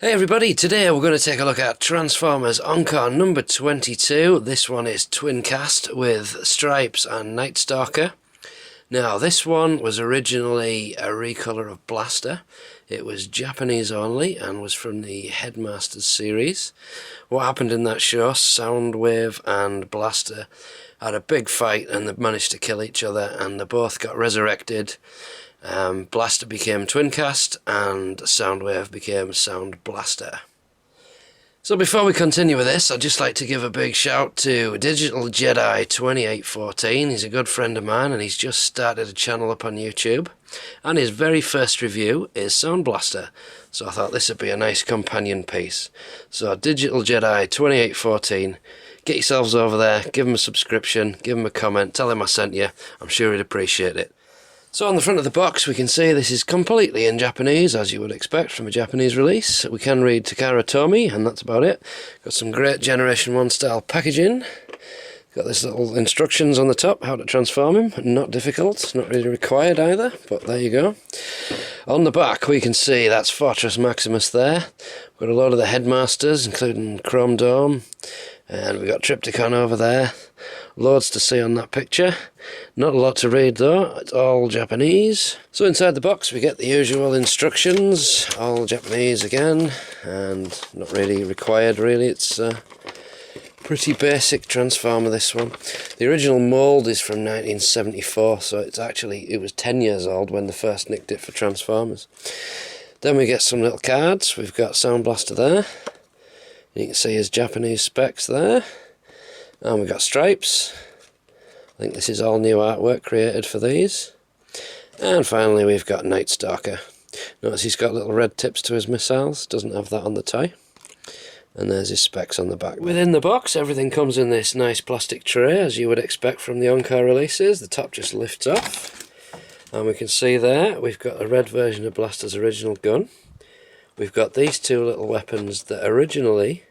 Hey everybody, today we're going to take a look at Transformers Encore number 22. This one is Twincast with Stripes and Night Stalker. Now this one was originally a recolor of Blaster. It was Japanese only and was from the Headmasters series. What happened in that show, Soundwave and Blaster had a big fight and they managed to kill each other and they both got resurrected. Blaster became Twincast and Soundwave became Sound Blaster. So before we continue with this, I'd just like to give a big shout to Digital Jedi 2814. He's a good friend of mine and he's just started a channel up on YouTube. And his very first review is Sound Blaster. So I thought this would be a nice companion piece. So Digital Jedi 2814, get yourselves over there, give him a subscription, give him a comment, tell him I sent you. I'm sure he'd appreciate it. So on the front of the box we can see this is completely in Japanese, as you would expect from a Japanese release. We can read Takara Tomy, and that's about it. Got some great Generation 1 style packaging. Got this little instructions on the top, how to transform him. Not difficult, not really required either, but there you go. On the back we can see that's Fortress Maximus there. We've got a load of the Headmasters, including Chrome Dome. And we've got Triptychon over there. Loads to see on that picture. Not a lot to read though, it's all Japanese. So inside the box we get the usual instructions, all Japanese again, and not really required really. It's a pretty basic Transformer, this one. The original mould is from 1974, so it was 10 years old when they first nicked it for Transformers. Then we get some little cards. We've got Sound Blaster there. You can see his Japanese specs there. And we've got Stripes. I think this is all new artwork created for these. And finally we've got Night Stalker. Notice he's got little red tips to his missiles, doesn't have that on the tie. And there's his specs on the back. Within the box everything comes in this nice plastic tray, as you would expect from the Encore releases. The top just lifts off. And we can see there we've got a red version of Blaster's original gun. We've got these two little weapons that originally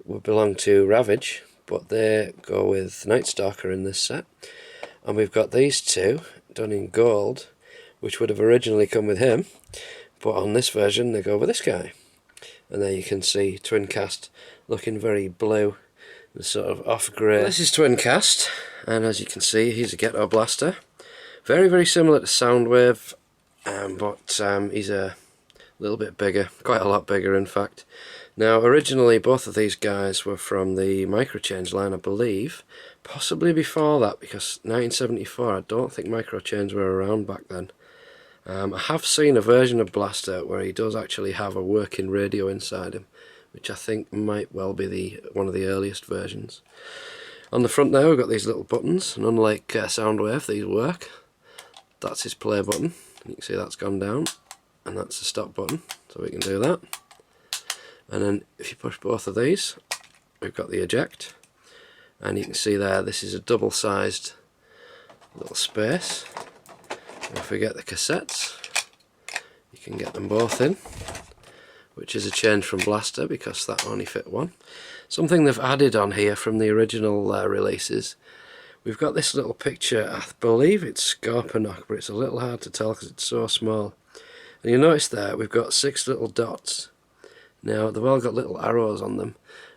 would belong to Ravage, but they go with Night Stalker in this set. And we've got these two done in gold, which would have originally come with him, but on this version they go with this guy. And there you can see Twincast looking very blue and sort of off grey. This is Twincast, and as you can see he's a Ghetto Blaster. Very, very similar to Soundwave, but he's a little bit bigger, quite a lot bigger in fact. Now originally both of these guys were from the Microchange line, I believe, possibly before that, because 1974 I don't think Microchange were around back then. I have seen a version of Blaster where he does actually have a working radio inside him, which I think might well be one of the earliest versions. On the front there we've got these little buttons, and unlike Soundwave, these work. That's his play button, you can see that's gone down. And that's the stop button, so we can do that. And then if you push both of these, we've got the eject, and you can see there this is a double-sized little space. And if we get the cassettes, you can get them both in, which is a change from Blaster because that only fit one. Something they've added on here from the original releases, we've got this little picture. I believe it's Scorponok, but it's a little hard to tell because it's so small. And you'll notice there we've got 6 little dots. Now they've all got little arrows on them,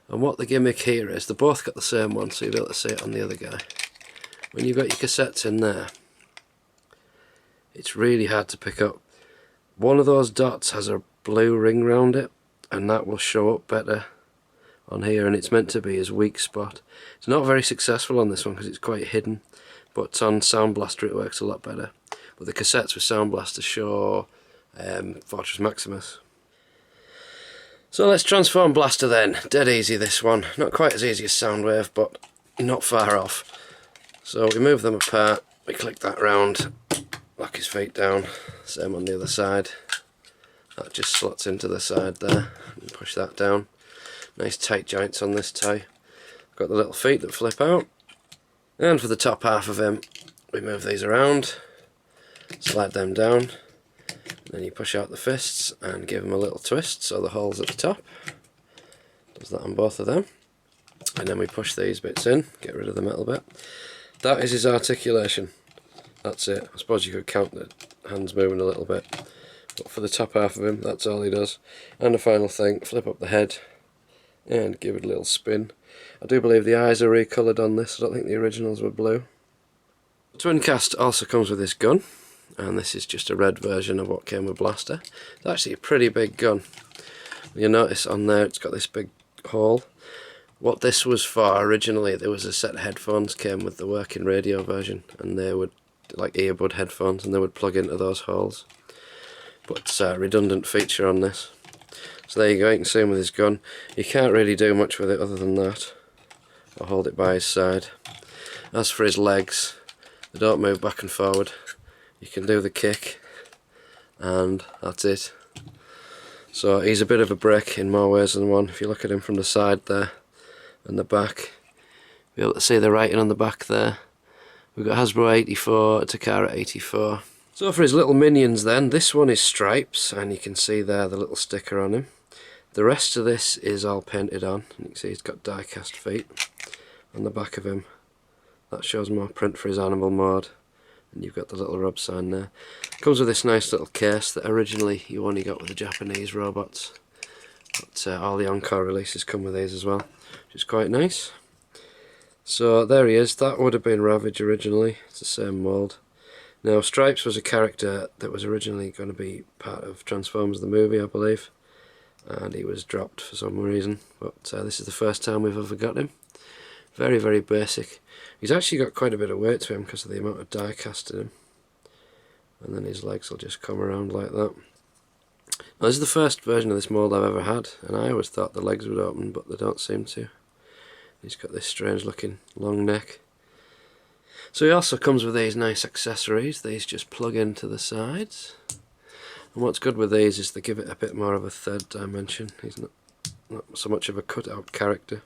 and what the gimmick here is, they've both got the same one, so you'll be able to see it on the other guy. When you've got your cassettes in there, it's really hard to pick up. One of those dots has a blue ring round it, and that will show up better on here, and it's meant to be his weak spot. It's not very successful on this one because it's quite hidden, but on Sound Blaster it works a lot better. But the cassettes with Sound Blaster show Fortress Maximus. So let's transform Blaster then. Dead easy this one. Not quite as easy as Soundwave, but not far off. So we move them apart, we click that round, lock his feet down, same on the other side. That just slots into the side there, and push that down. Nice tight joints on this tie. Got the little feet that flip out. And for the top half of him, we move these around, slide them down. Then you push out the fists and give them a little twist so the hole's at the top. Does that on both of them. And then we push these bits in, get rid of the metal bit. That is his articulation. That's it. I suppose you could count the hands moving a little bit. But for the top half of him, that's all he does. And the final thing, flip up the head and give it a little spin. I do believe the eyes are recoloured on this. I don't think the originals were blue. The Twincast also comes with this gun, and this is just a red version of what came with Blaster. It's actually a pretty big gun. You'll notice on there it's got this big hole. What this was for originally, there was a set of headphones came with the working radio version, and they would, like earbud headphones, and they would plug into those holes. But it's a redundant feature on this. So there you go, you can see him with his gun. You can't really do much with it other than that. I'll hold it by his side. As for his legs, they don't move back and forward. You can do the kick, and that's it. So he's a bit of a brick in more ways than one. If you look at him from the side there and the back, you'll be able to see the writing on the back there. We've got Hasbro 84, Takara 84. So for his little minions then, this one is Stripes, and you can see there the little sticker on him. The rest of this is all painted on, and you can see he's got die cast feet on the back of him. That shows more print for his animal mode, and you've got the little rub sign there. Comes with this nice little case that originally you only got with the Japanese robots, but all the Encore releases come with these as well, which is quite nice. So there he is. That would have been Ravage originally. It's the same mould. Now Stripes was a character that was originally going to be part of Transformers the movie, I believe, and he was dropped for some reason, but this is the first time we've ever got him. Very, very basic. He's actually got quite a bit of weight to him because of the amount of die cast in him, and then his legs will just come around like that. Now, this is the first version of this mould I've ever had, and I always thought the legs would open, but they don't seem to. He's got this strange looking long neck. So he also comes with these nice accessories. These just plug into the sides. And what's good with these is they give it a bit more of a third dimension. He's not so much of a cut-out character.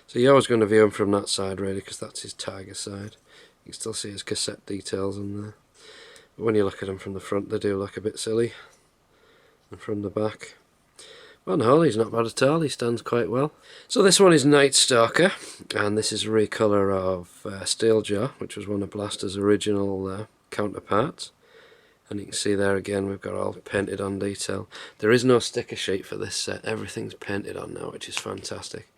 So you're always going to view him from that side really, because that's his tiger side. You can still see his cassette details in there. But when you look at him from the front, they do look a bit silly. And from the back, well, on the whole, he's not bad at all. He stands quite well. So this one is Night Stalker, and this is a recolour of Steeljaw, which was one of Blaster's original counterparts. And you can see there again, we've got all painted on detail. There is no sticker sheet for this set. Everything's painted on now, which is fantastic.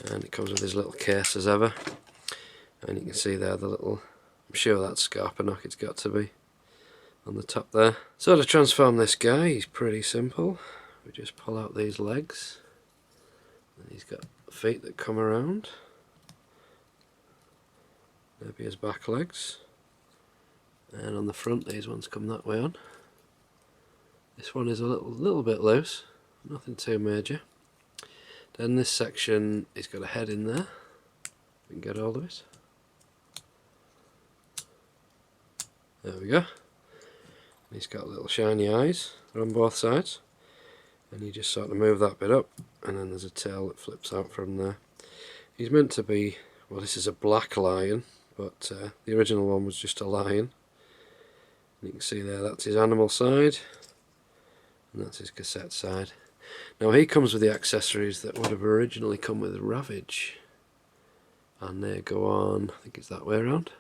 And it comes with his little case as ever. And you can see there the little, I'm sure that's Scarpanock it's got to be, on the top there. So to transform this guy, he's pretty simple. We just pull out these legs, and he's got feet that come around. Maybe his back legs. And on the front, these ones come that way on. This one is a little bit loose, nothing too major. Then this section, he's got a head in there. We can get hold of it. There we go. He's got little shiny eyes on both sides. And you just sort of move that bit up, and then there's a tail that flips out from there. He's meant to be, well, this is a black lion, but the original one was just a lion. And you can see there, that's his animal side, and that's his cassette side. Now he comes with the accessories that would have originally come with Ravage, and they go on, I think it's that way around.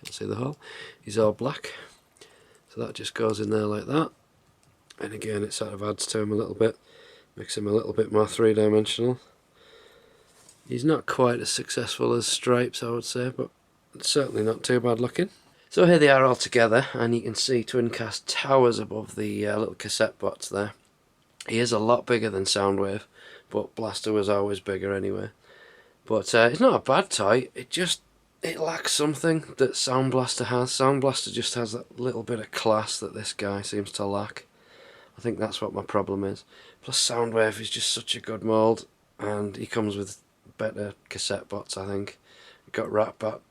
Can't see the hole. He's all black, so that just goes in there like that. And again, it sort of adds to him a little bit, makes him a little bit more three-dimensional. He's not quite as successful as Stripes, I would say, but it's certainly not too bad looking. So here they are all together, and you can see Twincast towers above the little cassette bots there. He is a lot bigger than Soundwave, but Blaster was always bigger anyway. But it's not a bad toy, it lacks something that Sound Blaster has. Sound Blaster just has that little bit of class that this guy seems to lack. I think that's what my problem is. Plus Soundwave is just such a good mould, and he comes with better cassette bots, I think. You've got Ratbot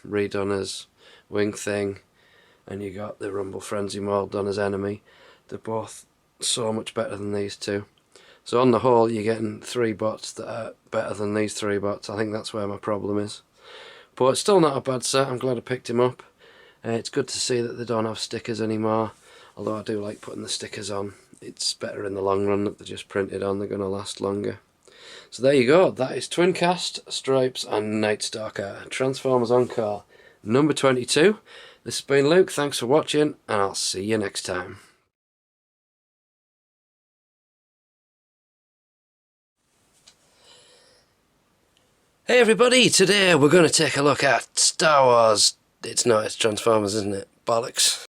redone as Wing Thing, and you got the Rumble Frenzy mould done as Enemy. They're both so much better than these two. So on the whole, you're getting 3 bots that are better than these 3 bots. I think that's where my problem is. But it's still not a bad set. I'm glad I picked him up. It's good to see that they don't have stickers anymore. Although I do like putting the stickers on. It's better in the long run that they're just printed on. They're going to last longer. So there you go. That is Twincast, Stripes and Night Stalker. Transformers Encore number 22. This has been Luke, thanks for watching, and I'll see you next time. Hey everybody, today we're going to take a look at Star Wars. It's Transformers, isn't it? Bollocks.